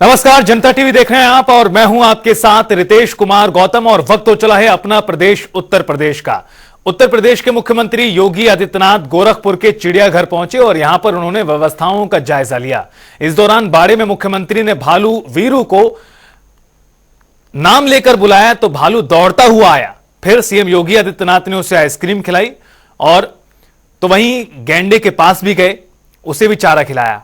नमस्कार, जनता टीवी देख रहे हैं आप और मैं हूं आपके साथ रितेश कुमार गौतम। और वक्त हो चला है अपना प्रदेश उत्तर प्रदेश का। उत्तर प्रदेश के मुख्यमंत्री योगी आदित्यनाथ गोरखपुर के चिड़ियाघर पहुंचे और यहां पर उन्होंने व्यवस्थाओं का जायजा लिया। इस दौरान बाड़े में मुख्यमंत्री ने भालू वीरू को नाम लेकर बुलाया तो भालू दौड़ता हुआ आया। फिर सीएम योगी आदित्यनाथ ने उसे आइसक्रीम खिलाई और तो वहीं गैंडे के पास भी गए, उसे भी चारा खिलाया।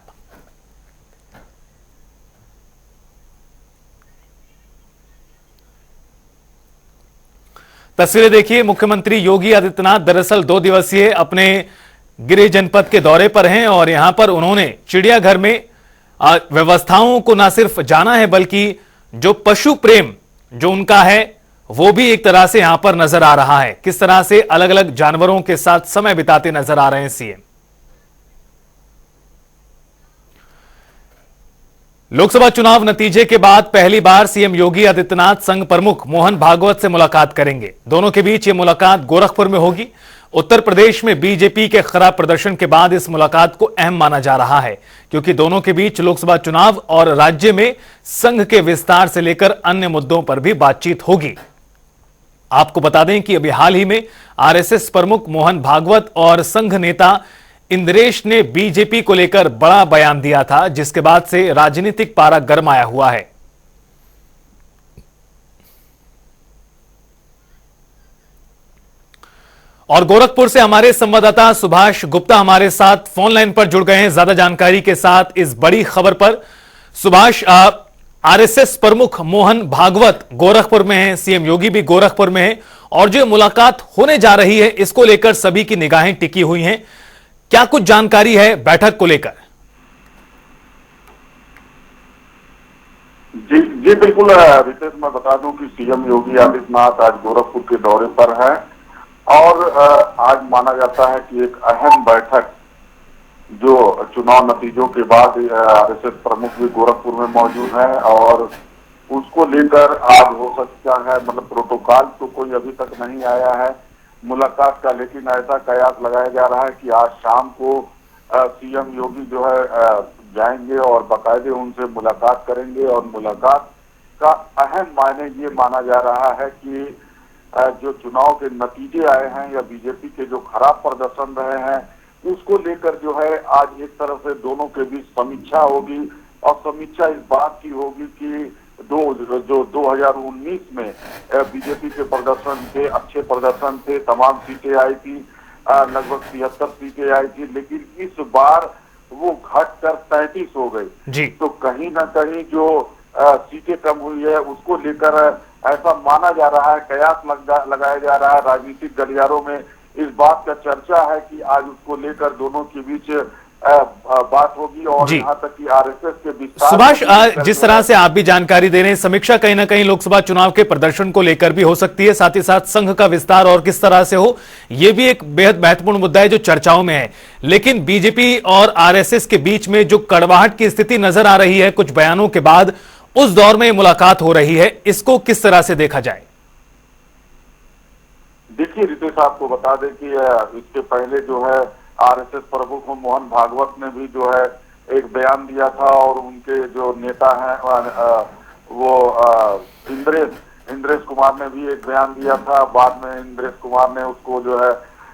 तस्वीरें देखिए। मुख्यमंत्री योगी आदित्यनाथ दरअसल 2 दिवसीय अपने गिरिडीह जनपद के दौरे पर हैं और यहां पर उन्होंने चिड़ियाघर में व्यवस्थाओं को न सिर्फ जाना है बल्कि जो पशु प्रेम जो उनका है वो भी एक तरह से यहां पर नजर आ रहा है। किस तरह से अलग अलग जानवरों के साथ समय बिताते नजर आ रहे हैं सीएम। लोकसभा चुनाव नतीजे के बाद पहली बार सीएम योगी आदित्यनाथ संघ प्रमुख मोहन भागवत से मुलाकात करेंगे। दोनों के बीच यह मुलाकात गोरखपुर में होगी। उत्तर प्रदेश में बीजेपी के खराब प्रदर्शन के बाद इस मुलाकात को अहम माना जा रहा है क्योंकि दोनों के बीच लोकसभा चुनाव और राज्य में संघ के विस्तार से लेकर अन्य मुद्दों पर भी बातचीत होगी। आपको बता दें कि अभी हाल ही में आरएसएस प्रमुख मोहन भागवत और संघ नेता इंद्रेश ने बीजेपी को लेकर बड़ा बयान दिया था, जिसके बाद से राजनीतिक पारा गरमाया हुआ है। और गोरखपुर से हमारे संवाददाता सुभाष गुप्ता हमारे साथ फोन लाइन पर जुड़ गए हैं ज्यादा जानकारी के साथ इस बड़ी खबर पर। सुभाष, आरएसएस प्रमुख मोहन भागवत गोरखपुर में हैं, सीएम योगी भी गोरखपुर में हैं और जो मुलाकात होने जा रही है इसको लेकर सभी की निगाहें टिकी हुई हैं। क्या कुछ जानकारी है बैठक को लेकर? जी बिल्कुल रितेश, मैं बता दूं कि सीएम योगी आदित्यनाथ आज गोरखपुर के दौरे पर हैं और आज माना जाता है कि एक अहम बैठक जो चुनाव नतीजों के बाद आरएसएस प्रमुख भी गोरखपुर में मौजूद है और उसको लेकर आज हो सकता है, मतलब प्रोटोकॉल तो कोई अभी तक नहीं आया है मुलाकात का, लेकिन ऐसा कयास लगाया जा रहा है कि आज शाम को सीएम योगी जो है जाएंगे और बाकायदे उनसे मुलाकात करेंगे और मुलाकात का अहम मायने ये माना जा रहा है कि जो चुनाव के नतीजे आए हैं या बीजेपी के जो खराब प्रदर्शन रहे हैं उसको लेकर जो है आज एक तरफ से दोनों के बीच समीक्षा होगी और समीक्षा इस बात की होगी कि जो 2019 में बीजेपी के प्रदर्शन थे, अच्छे प्रदर्शन थे, तमाम सीटें आई थी, लगभग 73 सीटें आई थी, लेकिन इस बार वो घटकर 33 हो गई। तो कहीं ना कहीं जो सीटें कम हुई है उसको लेकर ऐसा माना जा रहा है, कयास लगाया जा रहा है राजनीतिक गलियारों में। इस बात का चर्चा है कि आज उसको लेकर दोनों के बीच बात होगी और यहां तक कि आरएसएस के विस्तार। सुभाष, जिस तरह से आप भी जानकारी दे रहे हैं, समीक्षा कहीं ना कहीं लोकसभा चुनाव के प्रदर्शन को लेकर भी हो सकती है, साथ ही साथ संघ का विस्तार और किस तरह से हो, यह भी एक बेहद महत्वपूर्ण मुद्दा है जो चर्चाओं में है। लेकिन बीजेपी और आरएसएस के बीच में जो कड़वाहट की स्थिति नजर आ रही है कुछ बयानों के बाद, उस दौर में मुलाकात हो रही है, इसको किस तरह से देखा जाए? देखिए रितेश, आपको बता दें कि इसके पहले जो है आरएसएस प्रमुख मोहन भागवत ने भी जो है एक बयान दिया था और उनके जो नेता हैं वो इंद्रेश कुमार ने भी एक बयान दिया था। बाद में इंद्रेश कुमार ने उसको जो है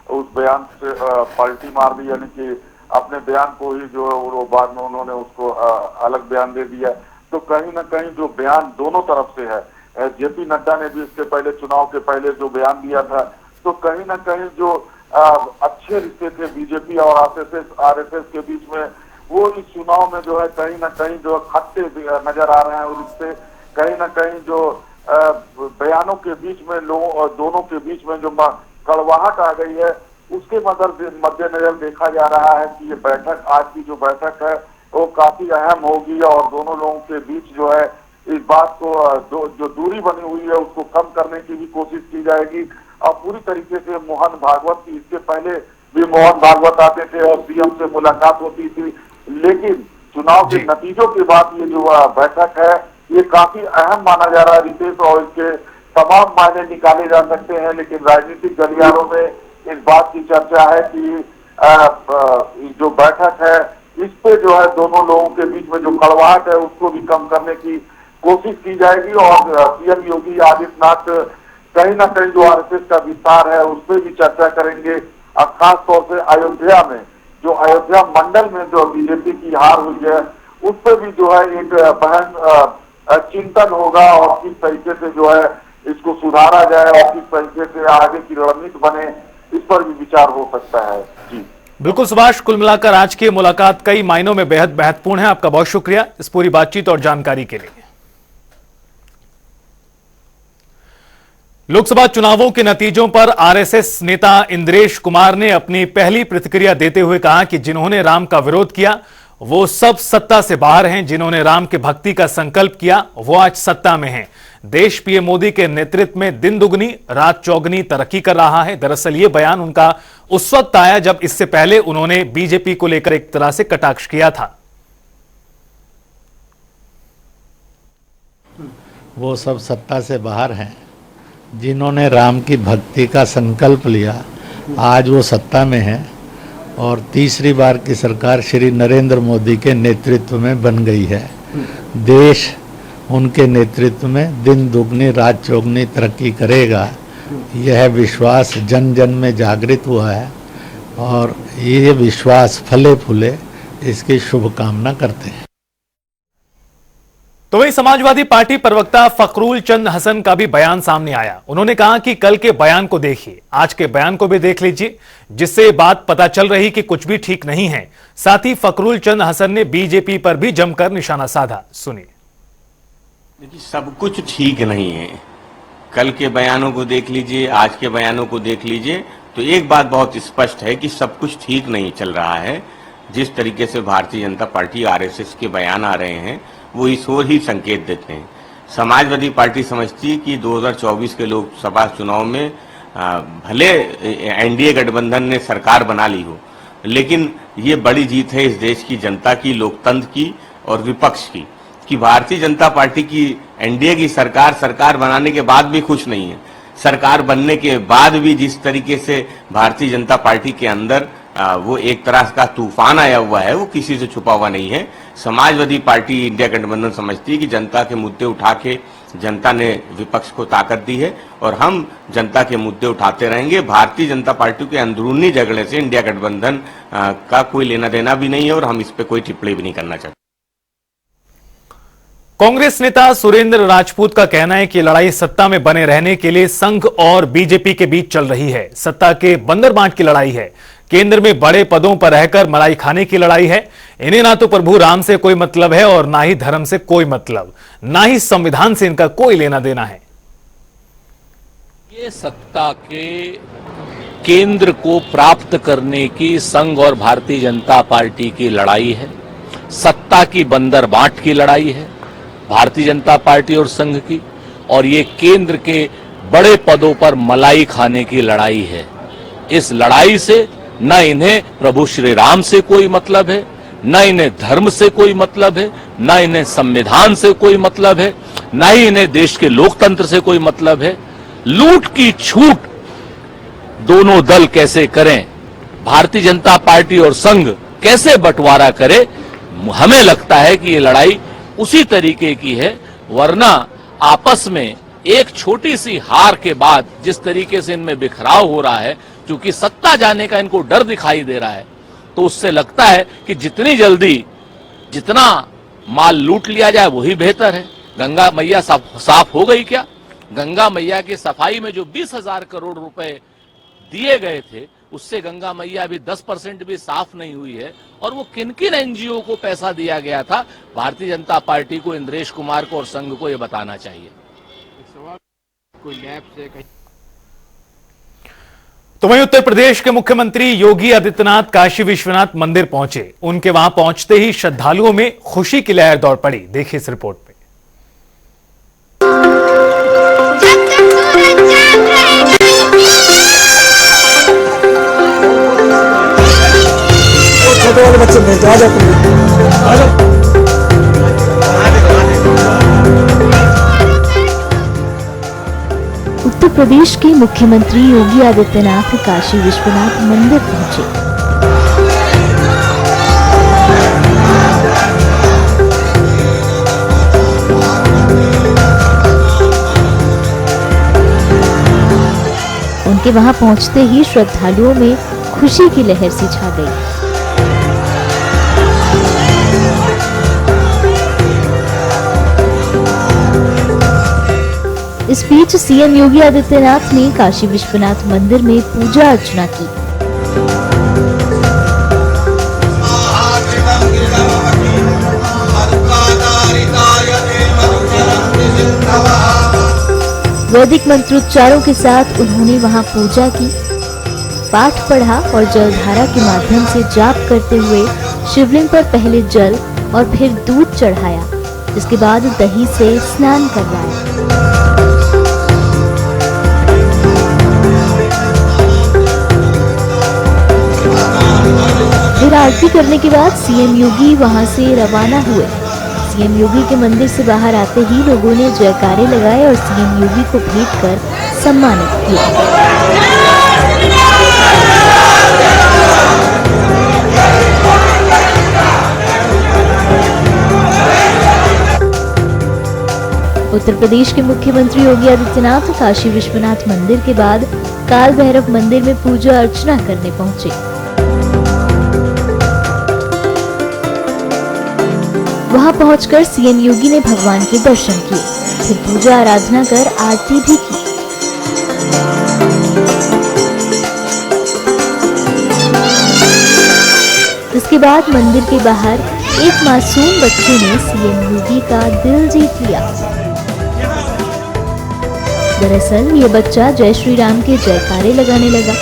उस बयान से पलटी मार दी, यानी कि अपने बयान को ही जो है वो बाद में उन्होंने उसको अलग बयान दे दिया। तो कहीं ना कहीं जो बयान दोनों तरफ से है, जेपी नड्डा ने भी इसके पहले चुनाव के पहले जो बयान दिया था, तो कहीं ना कहीं जो अच्छे रिश्ते थे बीजेपी और आरएसएस के बीच में, वो इस चुनाव में जो है कहीं ना कहीं जो खट्टे नजर आ रहे हैं और इससे कहीं ना कहीं जो बयानों के बीच में दोनों के बीच में जो कड़वाहट आ गई है उसके मद्देनजर देखा जा रहा है कि ये बैठक, आज की जो बैठक है वो काफी अहम होगी और दोनों लोगों के बीच जो है इस बात को जो दूरी बनी हुई है उसको कम करने की भी कोशिश की जाएगी। और पूरी तरीके से मोहन भागवत की, इसके पहले भी मोहन भागवत आते थे और सीएम से मुलाकात होती थी, लेकिन चुनाव के नतीजों के बाद ये जो बैठक है ये काफी अहम माना जा रहा है रितेश, और इसके तमाम मायने निकाले जा सकते हैं। लेकिन राजनीतिक गलियारों में इस बात की चर्चा है कि जो बैठक है इस पे जो है दोनों लोगों के बीच में जो कड़वाहट है उसको भी कम करने की कोशिश की जाएगी। और सीएम योगी आदित्यनाथ कहीं ना कहीं जो आरएसएस का विस्तार है उस पर भी चर्चा करेंगे। और खास तौर से अयोध्या में जो अयोध्या मंडल में जो बीजेपी की हार हुई है उस पर भी जो है एक बहन चिंतन होगा और किस तरीके से जो है इसको सुधारा जाए और किस तरीके से आगे की रणनीति बने, इस पर भी विचार हो सकता है। जी बिल्कुल सुभाष, कुल मिलाकर आज की मुलाकात कई मायनों में बेहद महत्वपूर्ण है। आपका बहुत शुक्रिया इस पूरी बातचीत और जानकारी के लिए। लोकसभा चुनावों के नतीजों पर आरएसएस नेता इंद्रेश कुमार ने अपनी पहली प्रतिक्रिया देते हुए कहा कि जिन्होंने राम का विरोध किया वो सब सत्ता से बाहर हैं, जिन्होंने राम के भक्ति का संकल्प किया वो आज सत्ता में हैं। देश पीएम मोदी के नेतृत्व में दिन दुगनी रात चौगनी तरक्की कर रहा है। दरअसल ये बयान उनका उस वक्त आया जब इससे पहले उन्होंने बीजेपी को लेकर एक तरह से कटाक्ष किया था। वो सब सत्ता से बाहर हैं, जिन्होंने राम की भक्ति का संकल्प लिया आज वो सत्ता में हैं और तीसरी बार की सरकार श्री नरेंद्र मोदी के नेतृत्व में बन गई है। देश उनके नेतृत्व में दिन दुगनी रात चौगनी तरक्की करेगा, यह विश्वास जन जन में जागृत हुआ है और ये विश्वास फले फूले, इसकी शुभकामना करते हैं। तो वहीं समाजवादी पार्टी प्रवक्ता फखरुल चंद हसन का भी बयान सामने आया। उन्होंने कहा कि कल के बयान को देखिए, आज के बयान को भी देख लीजिए, जिससे ये बात पता चल रही कि कुछ भी ठीक नहीं है। साथ ही फखरुल चंद हसन ने बीजेपी पर भी जमकर निशाना साधा। सुनिए। देखिए, सब कुछ ठीक नहीं है। कल के बयानों को देख लीजिए, आज के बयानों को देख लीजिए, तो एक बात बहुत स्पष्ट है कि सब कुछ ठीक नहीं चल रहा है। जिस तरीके से भारतीय जनता पार्टी आरएसएस के बयान आ रहे हैं वो इस ओर ही संकेत देते हैं। समाजवादी पार्टी समझती है कि 2024 के लोकसभा चुनाव में भले एनडीए गठबंधन ने सरकार बना ली हो, लेकिन ये बड़ी जीत है इस देश की जनता की, लोकतंत्र की और विपक्ष की, कि भारतीय जनता पार्टी की एनडीए की सरकार बनाने के बाद भी खुश नहीं है। सरकार बनने के बाद भी जिस तरीके से भारतीय जनता पार्टी के अंदर वो एक तरह का तूफान आया हुआ है, वो किसी से छुपा हुआ नहीं है। समाजवादी पार्टी इंडिया गठबंधन समझती है कि जनता के मुद्दे उठा के जनता ने विपक्ष को ताकत दी है और हम जनता के मुद्दे उठाते रहेंगे। भारतीय जनता पार्टी के अंदरूनी झगड़े से इंडिया गठबंधन का कोई लेना देना भी नहीं है और हम इस पर कोई टिप्पणी भी नहीं करना चाहते। कांग्रेस नेता सुरेंद्र राजपूत का कहना है कि लड़ाई सत्ता में बने रहने के लिए संघ और बीजेपी के बीच चल रही है। सत्ता के बंदर बांट की लड़ाई है, केंद्र में बड़े पदों पर रहकर मलाई खाने की लड़ाई है। इन्हें ना तो प्रभु राम से कोई मतलब है और ना ही धर्म से कोई मतलब, ना ही संविधान से इनका कोई लेना देना है। ये सत्ता के केंद्र को प्राप्त करने की संघ और भारतीय जनता पार्टी की लड़ाई है। सत्ता की बंदर बांट की लड़ाई है भारतीय जनता पार्टी और संघ की, और ये केंद्र के बड़े पदों पर मलाई खाने की लड़ाई है। इस लड़ाई से न इन्हें प्रभु श्री राम से कोई मतलब है, न इन्हें धर्म से कोई मतलब है, न इन्हें संविधान से कोई मतलब है, न ही इन्हें देश के लोकतंत्र से कोई मतलब है। लूट की छूट दोनों दल कैसे करें, भारतीय जनता पार्टी और संघ कैसे बंटवारा करे, हमें लगता है कि ये लड़ाई उसी तरीके की है। वरना आपस में एक छोटी सी हार के बाद जिस तरीके से इनमें बिखराव हो रहा है, क्योंकि सत्ता जाने का इनको डर दिखाई दे रहा है, तो उससे लगता है कि जितनी जल्दी जितना माल लूट लिया जाए वही बेहतर है। गंगा मैया साफ हो गई क्या? गंगा मैया की सफाई में जो 20,000 करोड़ रुपए दिए गए थे, उससे गंगा मैया अभी 10% भी साफ नहीं हुई है। और वो किन किन एनजीओ को पैसा दिया गया था, भारतीय जनता पार्टी को, इंद्रेश कुमार को और संघ को ये बताना चाहिए। तो वहीं उत्तर प्रदेश के मुख्यमंत्री योगी आदित्यनाथ काशी विश्वनाथ मंदिर पहुंचे। उनके वहां पहुंचते ही श्रद्धालुओं में खुशी की लहर दौड़ पड़ी। देखिए इस रिपोर्ट में। छोटे वाले बच्चे भेज आ जाते। उत्तर प्रदेश के मुख्यमंत्री योगी आदित्यनाथ काशी विश्वनाथ मंदिर पहुंचे। जिनके वहां पहुंचते ही श्रद्धालुओं में खुशी की लहर सी छा गई। इस बीच सीएम योगी आदित्यनाथ ने काशी विश्वनाथ मंदिर में पूजा अर्चना की। वैदिक मंत्रोच्चारों के साथ उन्होंने वहां पूजा की, पाठ पढ़ा और जलधारा के माध्यम से जाप करते हुए शिवलिंग पर पहले जल और फिर दूध चढ़ाया, जिसके बाद दही से स्नान करवाया। फिर आरती करने के बाद सीएम योगी वहां से रवाना हुए। सीएम योगी के मंदिर से बाहर आते ही लोगों ने जयकारे लगाए और सीएम योगी को भेंट कर सम्मानित किया। उत्तर प्रदेश के मुख्यमंत्री योगी आदित्यनाथ काशी विश्वनाथ मंदिर के बाद काल भैरव मंदिर में पूजा अर्चना करने पहुंचे। वहां पहुंचकर सीएम योगी ने भगवान के दर्शन किए, फिर पूजा आराधना कर आरती भी की। इसके बाद मंदिर के बाहर एक मासूम बच्चे ने सीएम योगी का दिल जीत लिया। दरअसल ये बच्चा जय श्री राम के जयकारे लगाने लगा।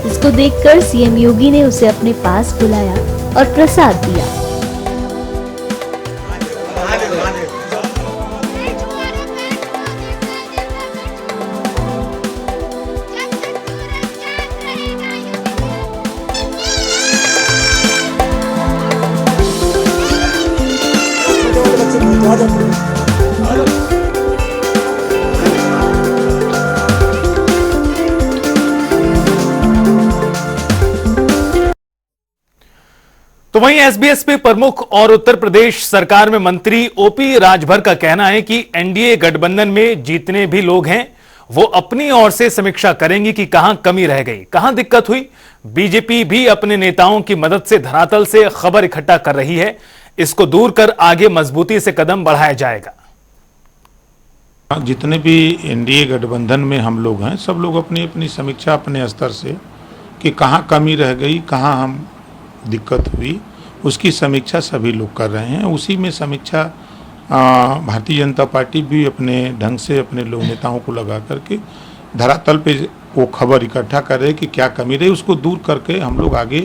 इसको देखकर सीएम योगी ने उसे अपने पास बुलाया और प्रसाद दिया। तो वहीं एसबीएसपी प्रमुख और उत्तर प्रदेश सरकार में मंत्री ओपी राजभर का कहना है कि एनडीए गठबंधन में जितने भी लोग हैं वो अपनी ओर से समीक्षा करेंगे कि कहां कमी रह गई, कहां दिक्कत हुई। बीजेपी भी अपने नेताओं की मदद से धरातल से खबर इकट्ठा कर रही है, इसको दूर कर आगे मजबूती से कदम बढ़ाया जाएगा। जितने भी एनडीए गठबंधन में हम लोग हैं, सब लोग अपनी अपनी समीक्षा अपने स्तर से कि कहां कमी रह गई, कहां हम दिक्कत हुई, उसकी समीक्षा सभी लोग कर रहे हैं। उसी में समीक्षा भारतीय जनता पार्टी भी अपने ढंग से अपने लोग नेताओं को लगा करके धरातल पे वो खबर इकट्ठा कर रहे कि क्या कमी रही, उसको दूर करके हम लोग आगे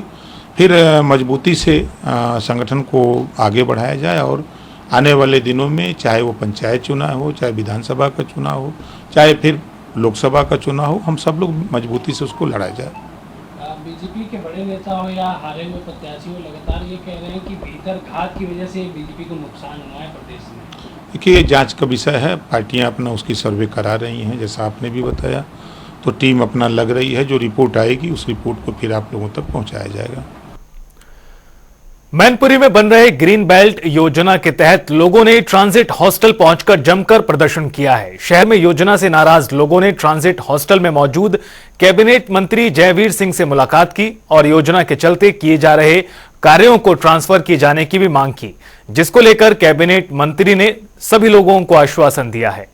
फिर मजबूती से संगठन को आगे बढ़ाया जाए। और आने वाले दिनों में चाहे वो पंचायत चुनाव हो, चाहे विधानसभा का चुनाव हो, चाहे फिर लोकसभा का चुनाव हो, हम सब लोग मजबूती से उसको लड़ाया जाए। बीजेपी के बड़े नेता हो या हारे हुए प्रत्याशी हो, लगातार ये कह रहे हैं कि भीतर घात की वजह से बीजेपी को नुकसान हुआ है प्रदेश में। देखिए, जांच का विषय है, पार्टियां अपना उसकी सर्वे करा रही हैं, जैसा आपने भी बताया, तो टीम अपना लग रही है। जो रिपोर्ट आएगी उस रिपोर्ट को फिर आप लोगों तक पहुंचाया जाएगा। मैनपुरी में बन रहे ग्रीन बेल्ट योजना के तहत लोगों ने ट्रांजिट हॉस्टल पहुंचकर जमकर प्रदर्शन किया है। शहर में योजना से नाराज लोगों ने ट्रांजिट हॉस्टल में मौजूद कैबिनेट मंत्री जयवीर सिंह से मुलाकात की और योजना के चलते किए जा रहे कार्यों को ट्रांसफर किए जाने की भी मांग की, जिसको लेकर कैबिनेट मंत्री ने सभी लोगों को आश्वासन दिया है।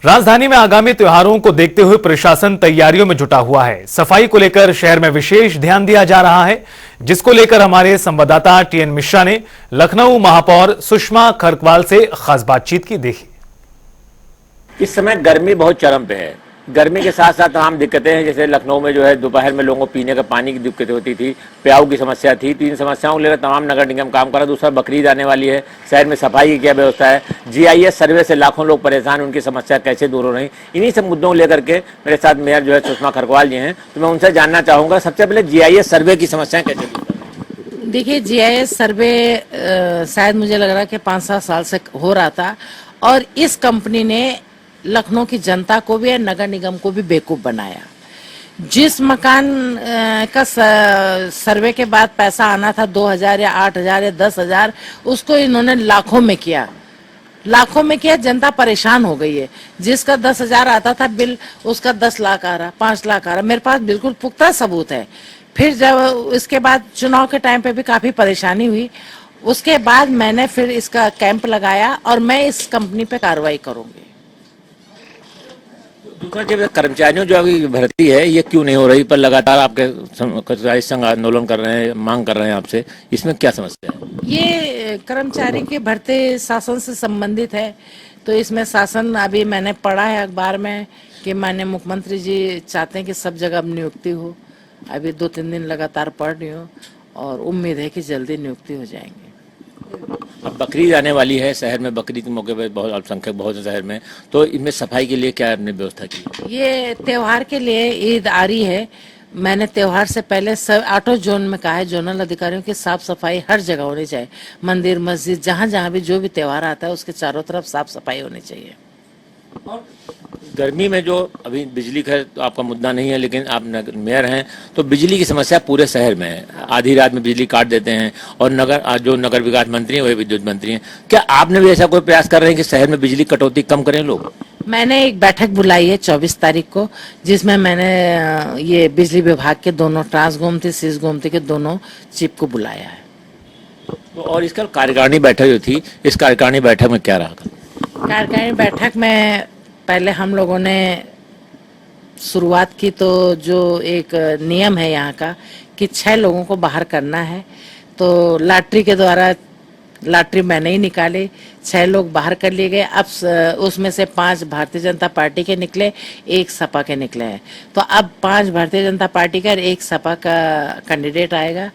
राजधानी में आगामी त्योहारों को देखते हुए प्रशासन तैयारियों में जुटा हुआ है। सफाई को लेकर शहर में विशेष ध्यान दिया जा रहा है, जिसको लेकर हमारे संवाददाता टीएन मिश्रा ने लखनऊ महापौर सुषमा खरकवाल से खास बातचीत की। देखिए, इस समय गर्मी बहुत चरम पे है। गर्मी के साथ साथ तमाम दिक्कतें हैं, जैसे लखनऊ में जो है दोपहर में लोगों को पीने का पानी की दिक्कत होती थी, प्याऊ की समस्या थी। तो इन समस्याओं को लेकर तमाम नगर निगम काम कर रहा है। दूसरा, बकरीद आने वाली है, शहर में सफाई की क्या व्यवस्था है, जीआईएस सर्वे से लाखों लोग परेशान, उनकी समस्या कैसे दूर हो रही, इन्हीं सब मुद्दों को लेकर के मेरे साथ मेयर जो है सुषमा खरकवाल जी हैं, तो मैं उनसे जानना चाहूँगा सबसे पहले जीआईएस सर्वे की समस्याएं कैसे दूर। देखिए, जीआईएस सर्वे शायद मुझे लग रहा है कि 5-7 साल से हो रहा था और इस कंपनी ने लखनऊ की जनता को भी और नगर निगम को भी बेवकूफ बनाया। जिस मकान का सर्वे के बाद पैसा आना था 2000 या 8000 या 10,000, उसको इन्होंने लाखों में किया। जनता परेशान हो गई है। जिसका 10,000 आता था बिल, उसका 10 लाख आ रहा, 5 लाख आ रहा। मेरे पास बिल्कुल पुख्ता सबूत है। फिर जब इसके बाद चुनाव के टाइम पे भी काफी परेशानी हुई, उसके बाद मैंने फिर इसका कैंप लगाया और मैं इस कंपनी पे कार्रवाई करूंगी। दूसरा, जब कर्मचारियों जो अभी भर्ती है ये क्यों नहीं हो रही, पर लगातार आपके कर्मचारी संघ आंदोलन कर रहे हैं, मांग कर रहे हैं आपसे, इसमें क्या समस्या है? ये कर्मचारी की भर्ती शासन से संबंधित है, तो इसमें शासन, अभी मैंने पढ़ा है अखबार में कि माननीय मुख्यमंत्री जी चाहते हैं कि सब जगह अब नियुक्ति हो। अभी 2-3 दिन लगातार पढ़ रही हूँ और उम्मीद है कि जल्दी नियुक्ति हो जाएंगे। अब बकरीद आने वाली है, शहर में बकरीद के मौके पर बहुत अल्पसंख्यक बहुत है शहर में, तो इनमें सफाई के लिए क्या आपने व्यवस्था की? ये त्योहार के लिए ईद आ रही है। मैंने त्योहार से पहले सब 8 जोन में कहा है, जोनल अधिकारियों की साफ सफाई हर जगह होनी चाहिए। मंदिर, मस्जिद, जहाँ जहाँ भी जो भी त्योहार आता है उसके चारों तरफ साफ सफाई होनी चाहिए। और गर्मी में जो अभी बिजली का तो आपका मुद्दा नहीं है, लेकिन आप मेयर हैं तो बिजली की समस्या पूरे शहर में है। आधी रात में बिजली काट देते हैं और जो नगर विकास मंत्री हैं वही विद्युत मंत्री हैं। क्या आपने भी ऐसा कोई प्रयास कर रहे हैं कि शहर में बिजली कटौती कम करें लोग? मैंने एक बैठक बुलाई है 24 तारीख को, जिसमें मैंने ये बिजली विभाग के दोनों ट्रांस गोमती, सीस गोमती के दोनों चीफ को बुलाया है। तो और इसका कार्यकारिणी बैठक जो थी, इस कार्यकारिणी बैठक में क्या रहा? कार्यकारिणी बैठक में पहले हम लोगों ने शुरुआत की, तो जो एक नियम है यहाँ का कि 6 लोगों को बाहर करना है, तो लॉटरी के द्वारा लॉटरी मैंने ही निकाली, 6 लोग बाहर कर लिए गए। अब उसमें से 5 भारतीय जनता पार्टी के निकले, 1 सपा के निकले हैं। तो अब 5 भारतीय जनता पार्टी का और 1 सपा का कैंडिडेट आएगा।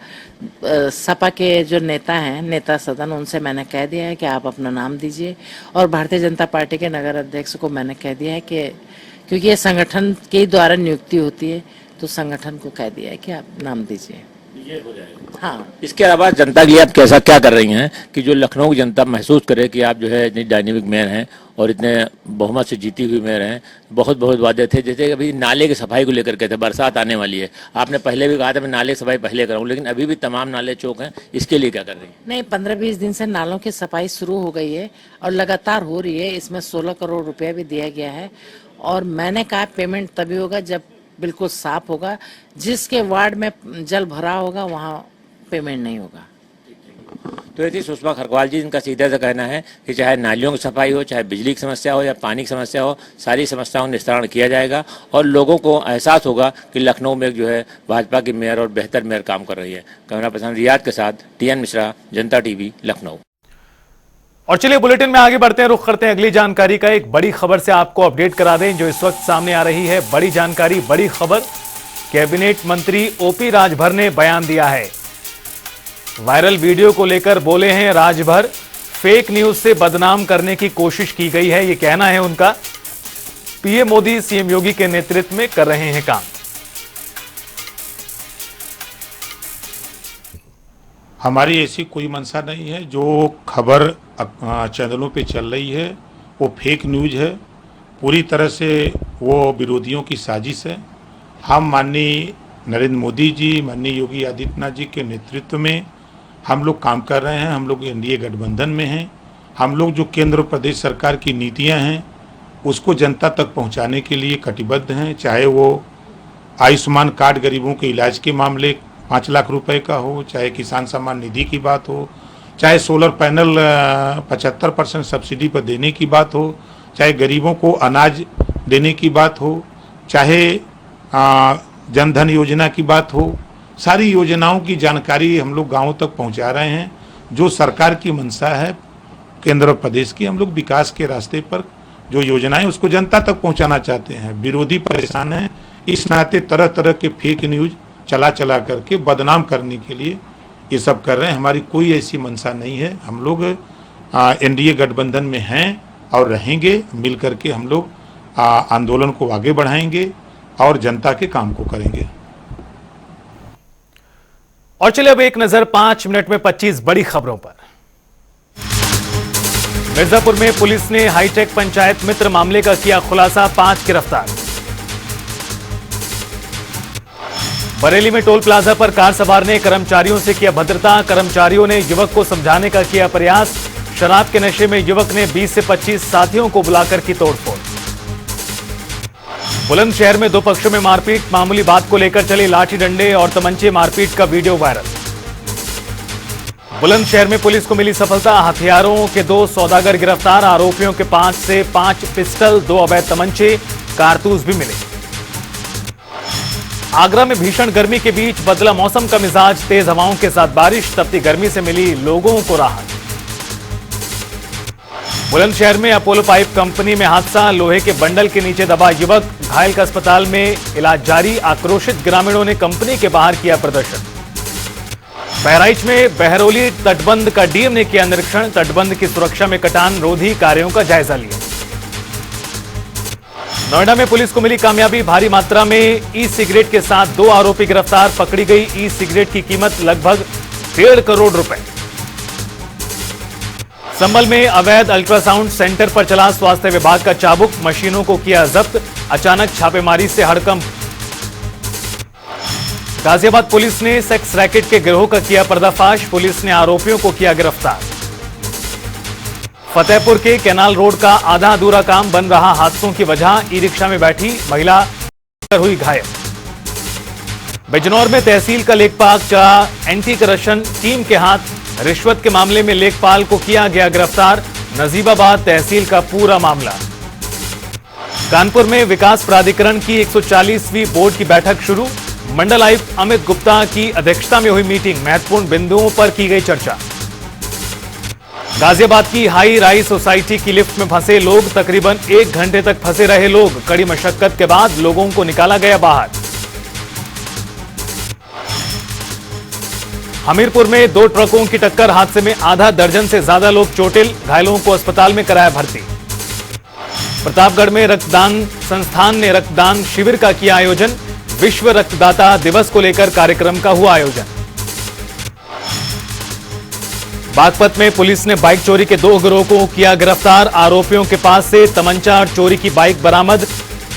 सपा के जो नेता हैं, नेता सदन, उनसे मैंने कह दिया है कि आप अपना नाम दीजिए, और भारतीय जनता पार्टी के नगर अध्यक्ष को मैंने कह दिया है कि क्योंकि ये संगठन के द्वारा नियुक्ति होती है, तो संगठन को कह दिया है कि आप नाम दीजिए। हो जाएगा। हाँ, इसके अलावा जनता के लिए आप कैसा क्या कर रही हैं कि जो लखनऊ की जनता महसूस करे कि आप जो है इतनी डायनेमिक मेयर हैं और इतने बहुमत से जीती हुई मेयर हैं? बहुत वादे थे, जैसे अभी नाले की सफाई को लेकर के थे, बरसात आने वाली है, आपने पहले भी कहा था मैं नाले की सफाई पहले कराऊं, लेकिन अभी भी तमाम नाले चौक हैं, इसके लिए क्या कर रही हैं? नहीं, 15-20 दिन से नालों की सफाई शुरू हो गई है और लगातार हो रही है। इसमें 16 करोड़ रुपया भी दिया गया है, और मैंने कहा पेमेंट तभी होगा जब बिल्कुल साफ होगा। जिसके वार्ड में जल भरा होगा वहाँ पेमेंट नहीं होगा। तो ये थी सुषमा खरगवाल जी, जिनका सीधे से कहना है कि चाहे नालियों की सफाई हो, चाहे बिजली की समस्या हो या पानी की समस्या हो, सारी समस्याओं का निस्तारण किया जाएगा और लोगों को एहसास होगा कि लखनऊ में जो है भाजपा की मेयर और बेहतर मेयर काम कर रही है। कैमरा पर्सन रियाद के साथ TN मिश्रा, जनता TV, लखनऊ। और चलिए बुलेटिन में आगे बढ़ते हैं, रुख करते हैं अगली जानकारी का। एक बड़ी खबर से आपको अपडेट करा दें जो इस वक्त सामने आ रही है। बड़ी जानकारी, बड़ी खबर, कैबिनेट मंत्री OP राजभर ने बयान दिया है। वायरल वीडियो को लेकर बोले हैं राजभर, फेक न्यूज से बदनाम करने की कोशिश की गई है, ये कहना है उनका। PM मोदी CM योगी के नेतृत्व में कर रहे हैं काम। हमारी ऐसी कोई मंशा नहीं है। जो खबर चैनलों पे चल रही है वो फेक न्यूज है, पूरी तरह से वो विरोधियों की साजिश है। हम माननीय नरेंद्र मोदी जी, माननीय योगी आदित्यनाथ जी के नेतृत्व में हम लोग काम कर रहे हैं। हम लोग NDA गठबंधन में हैं। हम लोग जो केंद्र प्रदेश सरकार की नीतियां हैं उसको जनता तक पहुंचाने के लिए कटिबद्ध हैं। चाहे वो आयुष्मान कार्ड गरीबों के इलाज के मामले 5 लाख रुपए का हो, चाहे किसान सम्मान निधि की बात हो, चाहे सोलर पैनल 75% सब्सिडी पर देने की बात हो, चाहे गरीबों को अनाज देने की बात हो, चाहे जनधन योजना की बात हो, सारी योजनाओं की जानकारी हम लोग गाँव तक पहुंचा रहे हैं। जो सरकार की मंशा है केंद्र प्रदेश की, हम लोग विकास के रास्ते पर जो योजनाएं उसको जनता तक पहुंचाना चाहते हैं। विरोधी परेशान हैं, इस नाते तरह तरह के फेक न्यूज चला करके बदनाम करने के लिए ये सब कर रहे हैं। हमारी कोई ऐसी मंशा नहीं है। हम लोग NDA गठबंधन में हैं और रहेंगे। मिल करके हम लोग आंदोलन को आगे बढ़ाएंगे और जनता के काम को करेंगे। और चलिए अब एक नजर 5 मिनट में 25 बड़ी खबरों पर। मिर्जापुर में पुलिस ने हाईटेक पंचायत मित्र मामले का किया खुलासा, 5 गिरफ्तार। बरेली में टोल प्लाजा पर कार सवार ने कर्मचारियों से किया भद्रता। कर्मचारियों ने युवक को समझाने का किया प्रयास। शराब के नशे में युवक ने 20 से 25 साथियों को बुलाकर की तोड़फोड़। बुलंदशहर में दो पक्षों में मारपीट। मामूली बात को लेकर चली लाठी डंडे और तमंचे मारपीट का वीडियो वायरल। बुलंदशहर में पुलिस को मिली सफलता। हथियारों के 2 सौदागर गिरफ्तार। आरोपियों के 5 से 5 पिस्टल, 2 अवैध तमंचे, कारतूस भी मिले। आगरा में भीषण गर्मी के बीच बदला मौसम का मिजाज। तेज हवाओं के साथ बारिश। तपती गर्मी से मिली लोगों को राहत। बुलंदशहर में अपोलो पाइप कंपनी में हादसा। लोहे के बंडल के नीचे दबा युवक, घायल का अस्पताल में इलाज जारी। आक्रोशित ग्रामीणों ने कंपनी के बाहर किया प्रदर्शन। बहराइच में बहरौली तटबंध का डीएम ने किया निरीक्षण। तटबंध की सुरक्षा में कटान रोधी कार्यों का जायजा लिया। नोएडा में पुलिस को मिली कामयाबी। भारी मात्रा में ई सिगरेट के साथ 2 आरोपी गिरफ्तार। पकड़ी गई ई सिगरेट की कीमत लगभग 1.5 करोड़ रुपए। संभल में अवैध अल्ट्रासाउंड सेंटर पर चला स्वास्थ्य विभाग का चाबुक। मशीनों को किया जब्त। अचानक छापेमारी से हड़कंप। गाजियाबाद पुलिस ने सेक्स रैकेट के गिरोह का किया पर्दाफाश। पुलिस ने आरोपियों को किया गिरफ्तार। फतेहपुर के कैनाल रोड का आधा अधूरा काम बन रहा। हादसों की वजह, ई रिक्शा में बैठी महिला हुई घायल। बिजनौर में तहसील का लेखपाल चढ़ा एंटी करप्शन टीम के हाथ। रिश्वत के मामले में लेखपाल को किया गया गिरफ्तार। नजीबाबाद तहसील का पूरा मामला। कानपुर में विकास प्राधिकरण की 140वीं बोर्ड की बैठक शुरू। मंडल आयुक्त अमित गुप्ता की अध्यक्षता में हुई मीटिंग। महत्वपूर्ण बिंदुओं पर की गई चर्चा। गाजियाबाद की हाई राइज सोसाइटी की लिफ्ट में फंसे लोग। तकरीबन 1 घंटे तक फंसे रहे लोग। कड़ी मशक्कत के बाद लोगों को निकाला गया बाहर। हमीरपुर में 2 ट्रकों की टक्कर। हादसे में आधा दर्जन से ज्यादा लोग चोटिल। घायलों को अस्पताल में कराया भर्ती। प्रतापगढ़ में रक्तदान संस्थान ने रक्तदान शिविर का किया आयोजन। विश्व रक्तदाता दिवस को लेकर कार्यक्रम का हुआ आयोजन। बागपत में पुलिस ने बाइक चोरी के 2 गिरोह को किया गिरफ्तार। आरोपियों के पास से तमंचा और चोरी की बाइक बरामद।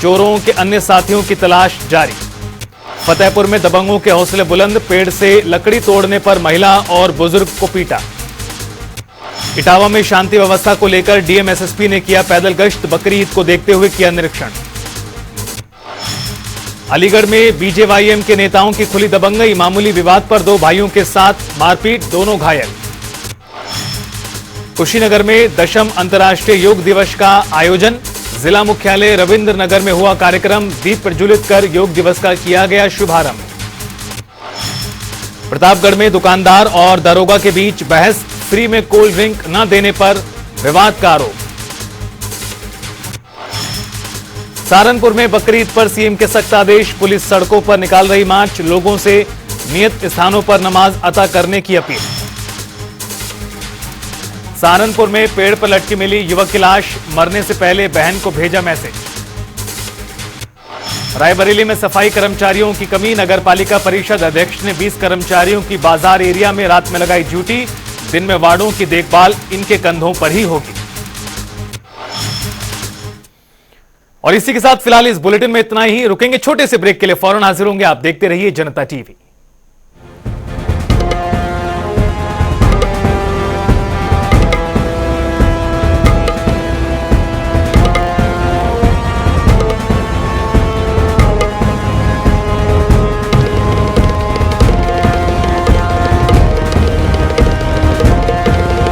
चोरों के अन्य साथियों की तलाश जारी। फतेहपुर में दबंगों के हौसले बुलंद। पेड़ से लकड़ी तोड़ने पर महिला और बुजुर्ग को पीटा। इटावा में शांति व्यवस्था को लेकर डीएम एसएसपी ने किया पैदल गश्त। बकरी ईद को देखते हुए किया निरीक्षण। अलीगढ़ में बीजेवाईएम के नेताओं की खुली दबंगई। मामूली विवाद पर 2 भाइयों के साथ मारपीट, दोनों घायल। कुशीनगर में 10वीं अंतर्राष्ट्रीय योग दिवस का आयोजन। जिला मुख्यालय रविंद्र नगर में हुआ कार्यक्रम। दीप प्रज्वलित कर योग दिवस का किया गया शुभारंभ। प्रतापगढ़ में दुकानदार और दरोगा के बीच बहस। फ्री में कोल्ड ड्रिंक न देने पर विवाद का आरोप। सहारनपुर में बकरीद पर सीएम के सख्त आदेश। पुलिस सड़कों पर निकाल रही मार्च। लोगों से नियत स्थानों पर नमाज अता करने की अपील। सहारनपुर में पेड़ पर लटकी मिली युवक की लाश। मरने से पहले बहन को भेजा मैसेज। रायबरेली में सफाई कर्मचारियों की कमी। नगरपालिका परिषद अध्यक्ष ने 20 कर्मचारियों की बाजार एरिया में रात में लगाई ड्यूटी। दिन में वार्डों की देखभाल इनके कंधों पर ही होगी। और इसी के साथ फिलहाल इस बुलेटिन में इतना ही। रुकेंगे छोटे से ब्रेक के लिए, फौरन हाजिर होंगे। आप देखते रहिए जनता टीवी।